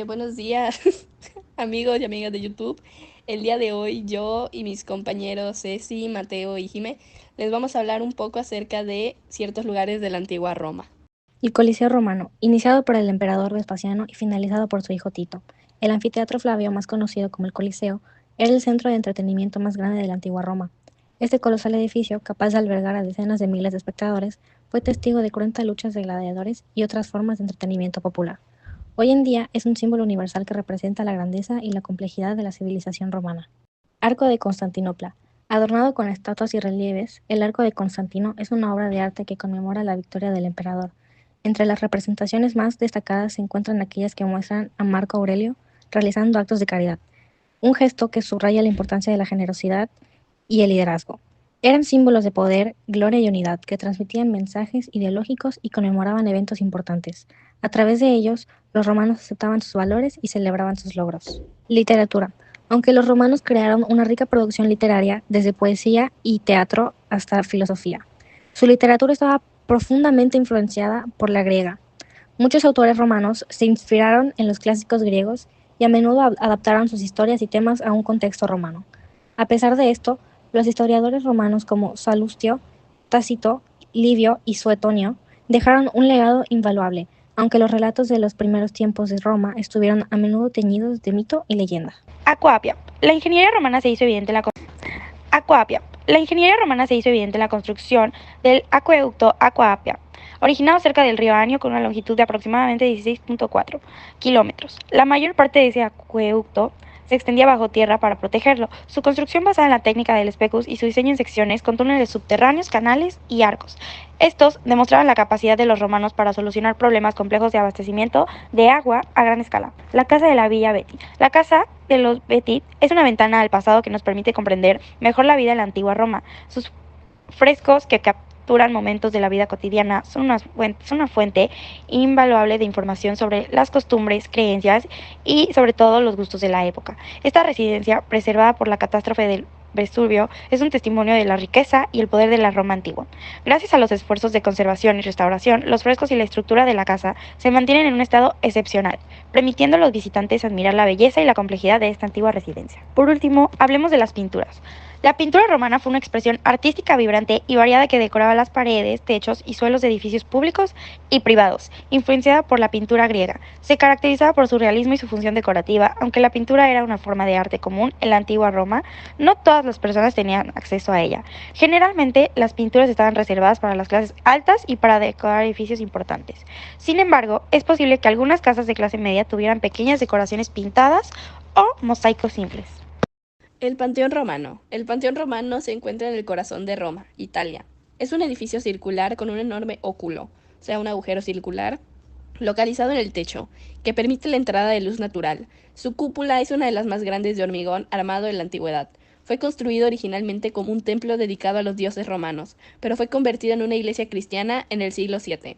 Buenos días, amigos y amigas de YouTube. El día de hoy yo y mis compañeros Ceci, Mateo y Jime les vamos a hablar un poco acerca de ciertos lugares de la antigua Roma. El Coliseo romano, iniciado por el emperador Vespasiano y finalizado por su hijo Tito. El anfiteatro Flavio, más conocido como el Coliseo, era el centro de entretenimiento más grande de la antigua Roma. Este colosal edificio, capaz de albergar a decenas de miles de espectadores, fue testigo de cruentas luchas de gladiadores y otras formas de entretenimiento popular. Hoy en día es un símbolo universal que representa la grandeza y la complejidad de la civilización romana. Arco de Constantinopla. Adornado con estatuas y relieves, el Arco de Constantino es una obra de arte que conmemora la victoria del emperador. Entre las representaciones más destacadas se encuentran aquellas que muestran a Marco Aurelio realizando actos de caridad, un gesto que subraya la importancia de la generosidad y el liderazgo. Eran símbolos de poder, gloria y unidad que transmitían mensajes ideológicos y conmemoraban eventos importantes. A través de ellos, los romanos aceptaban sus valores y celebraban sus logros. Literatura. Aunque los romanos crearon una rica producción literaria, desde poesía y teatro hasta filosofía, su literatura estaba profundamente influenciada por la griega. Muchos autores romanos se inspiraron en los clásicos griegos y a menudo adaptaron sus historias y temas a un contexto romano. A pesar de esto, los historiadores romanos como Salustio, Tácito, Livio y Suetonio dejaron un legado invaluable, aunque los relatos de los primeros tiempos de Roma estuvieron a menudo teñidos de mito y leyenda. Acuapia. La ingeniería romana se hizo evidente en la Acuapia. La ingeniería romana se hizo evidente en la construcción del acueducto Aqua originado cerca del río Anio con una longitud de aproximadamente 16.4 kilómetros. La mayor parte de ese acueducto se extendía bajo tierra para protegerlo. Su construcción basada en la técnica del specus y su diseño en secciones con túneles subterráneos, canales y arcos. Estos demostraban la capacidad de los romanos para solucionar problemas complejos de abastecimiento de agua a gran escala. La casa de la Villa Betti. La casa de los Betti es una ventana al pasado que nos permite comprender mejor la vida en la antigua Roma. Sus frescos que capturan momentos de la vida cotidiana son una fuente invaluable de información sobre las costumbres, creencias y sobre todo los gustos de la época. Esta residencia, preservada por la catástrofe del Vesubio, es un testimonio de la riqueza y el poder de la Roma antigua. Gracias a los esfuerzos de conservación y restauración, los frescos y la estructura de la casa se mantienen en un estado excepcional, permitiendo a los visitantes admirar la belleza y la complejidad de esta antigua residencia. Por último, hablemos de las pinturas. La pintura romana fue una expresión artística vibrante y variada que decoraba las paredes, techos y suelos de edificios públicos y privados, influenciada por la pintura griega. Se caracterizaba por su realismo y su función decorativa. Aunque la pintura era una forma de arte común en la antigua Roma, no todas las personas tenían acceso a ella. Generalmente, las pinturas estaban reservadas para las clases altas y para decorar edificios importantes. Sin embargo, es posible que algunas casas de clase media tuvieran pequeñas decoraciones pintadas o mosaicos simples. El Panteón Romano. El Panteón Romano se encuentra en el corazón de Roma, Italia. Es un edificio circular con un enorme óculo, o sea, un agujero circular, localizado en el techo, que permite la entrada de luz natural. Su cúpula es una de las más grandes de hormigón armado en la antigüedad. Fue construido originalmente como un templo dedicado a los dioses romanos, pero fue convertido en una iglesia cristiana en el siglo VII.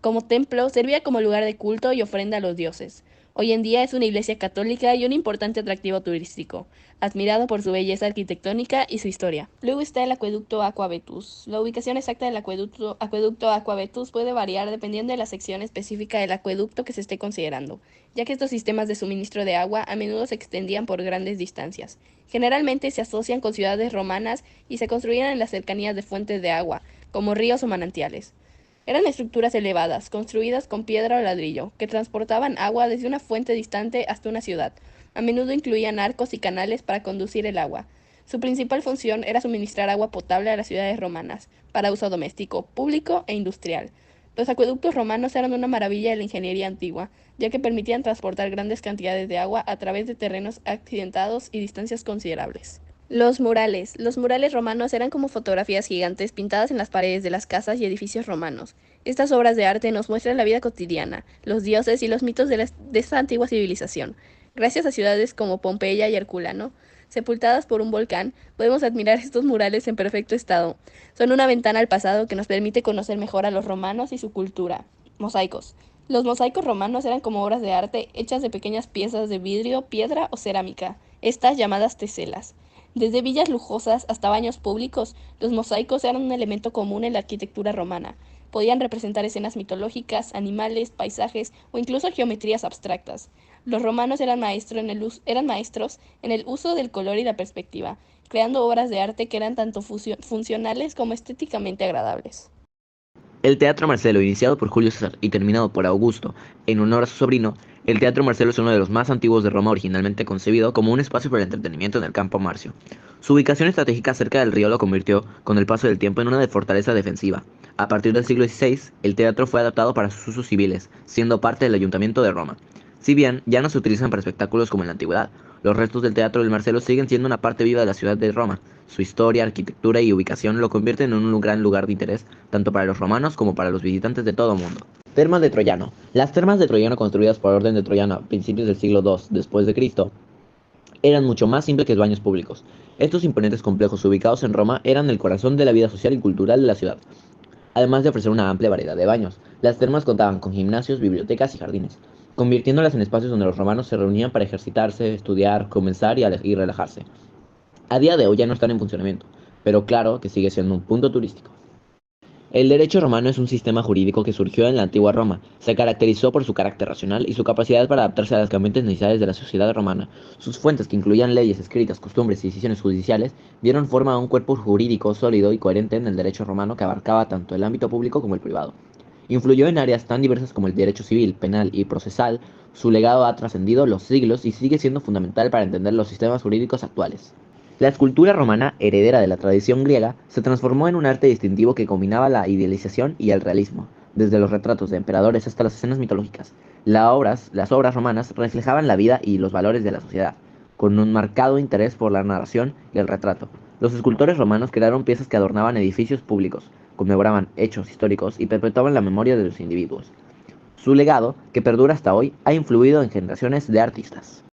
Como templo, servía como lugar de culto y ofrenda a los dioses. Hoy en día es una iglesia católica y un importante atractivo turístico, admirado por su belleza arquitectónica y su historia. Luego está el acueducto Aqua Vetus. La ubicación exacta del acueducto Aqua Vetus puede variar dependiendo de la sección específica del acueducto que se esté considerando, ya que estos sistemas de suministro de agua a menudo se extendían por grandes distancias. Generalmente se asocian con ciudades romanas y se construían en las cercanías de fuentes de agua, como ríos o manantiales. Eran estructuras elevadas, construidas con piedra o ladrillo, que transportaban agua desde una fuente distante hasta una ciudad. A menudo incluían arcos y canales para conducir el agua. Su principal función era suministrar agua potable a las ciudades romanas, para uso doméstico, público e industrial. Los acueductos romanos eran una maravilla de la ingeniería antigua, ya que permitían transportar grandes cantidades de agua a través de terrenos accidentados y distancias considerables. Los murales. Los murales romanos eran como fotografías gigantes pintadas en las paredes de las casas y edificios romanos. Estas obras de arte nos muestran la vida cotidiana, los dioses y los mitos de esta antigua civilización. Gracias a ciudades como Pompeya y Herculano, sepultadas por un volcán, podemos admirar estos murales en perfecto estado. Son una ventana al pasado que nos permite conocer mejor a los romanos y su cultura. Mosaicos. Los mosaicos romanos eran como obras de arte hechas de pequeñas piezas de vidrio, piedra o cerámica, estas llamadas teselas. Desde villas lujosas hasta baños públicos, los mosaicos eran un elemento común en la arquitectura romana. Podían representar escenas mitológicas, animales, paisajes o incluso geometrías abstractas. Los romanos eran maestros en el uso del color y la perspectiva, creando obras de arte que eran tanto funcionales como estéticamente agradables. El Teatro Marcelo, iniciado por Julio César y terminado por Augusto en honor a su sobrino, el Teatro Marcelo es uno de los más antiguos de Roma, originalmente concebido como un espacio para el entretenimiento en el Campo Marcio. Su ubicación estratégica cerca del río lo convirtió, con el paso del tiempo, en una fortaleza defensiva. A partir del siglo XVI, el teatro fue adaptado para sus usos civiles, siendo parte del Ayuntamiento de Roma. Si bien ya no se utilizan para espectáculos como en la antigüedad, los restos del Teatro del Marcelo siguen siendo una parte viva de la ciudad de Roma. Su historia, arquitectura y ubicación lo convierten en un gran lugar de interés, tanto para los romanos como para los visitantes de todo el mundo. Termas de Troyano. Las termas de Troyano, construidas por orden de Troyano a principios del siglo II después de Cristo, eran mucho más simples que los baños públicos. Estos imponentes complejos ubicados en Roma eran el corazón de la vida social y cultural de la ciudad. Además de ofrecer una amplia variedad de baños, las termas contaban con gimnasios, bibliotecas y jardines, convirtiéndolas en espacios donde los romanos se reunían para ejercitarse, estudiar, comenzar y relajarse. A día de hoy ya no están en funcionamiento, pero claro que sigue siendo un punto turístico. El derecho romano es un sistema jurídico que surgió en la antigua Roma. Se caracterizó por su carácter racional y su capacidad para adaptarse a las cambiantes necesidades de la sociedad romana. Sus fuentes, que incluían leyes escritas, costumbres y decisiones judiciales, dieron forma a un cuerpo jurídico sólido y coherente en el derecho romano que abarcaba tanto el ámbito público como el privado. Influyó en áreas tan diversas como el derecho civil, penal y procesal. Su legado ha trascendido los siglos y sigue siendo fundamental para entender los sistemas jurídicos actuales. La escultura romana, heredera de la tradición griega, se transformó en un arte distintivo que combinaba la idealización y el realismo, desde los retratos de emperadores hasta las escenas mitológicas. Las obras romanas reflejaban la vida y los valores de la sociedad, con un marcado interés por la narración y el retrato. Los escultores romanos crearon piezas que adornaban edificios públicos, conmemoraban hechos históricos y perpetuaban la memoria de los individuos. Su legado, que perdura hasta hoy, ha influido en generaciones de artistas.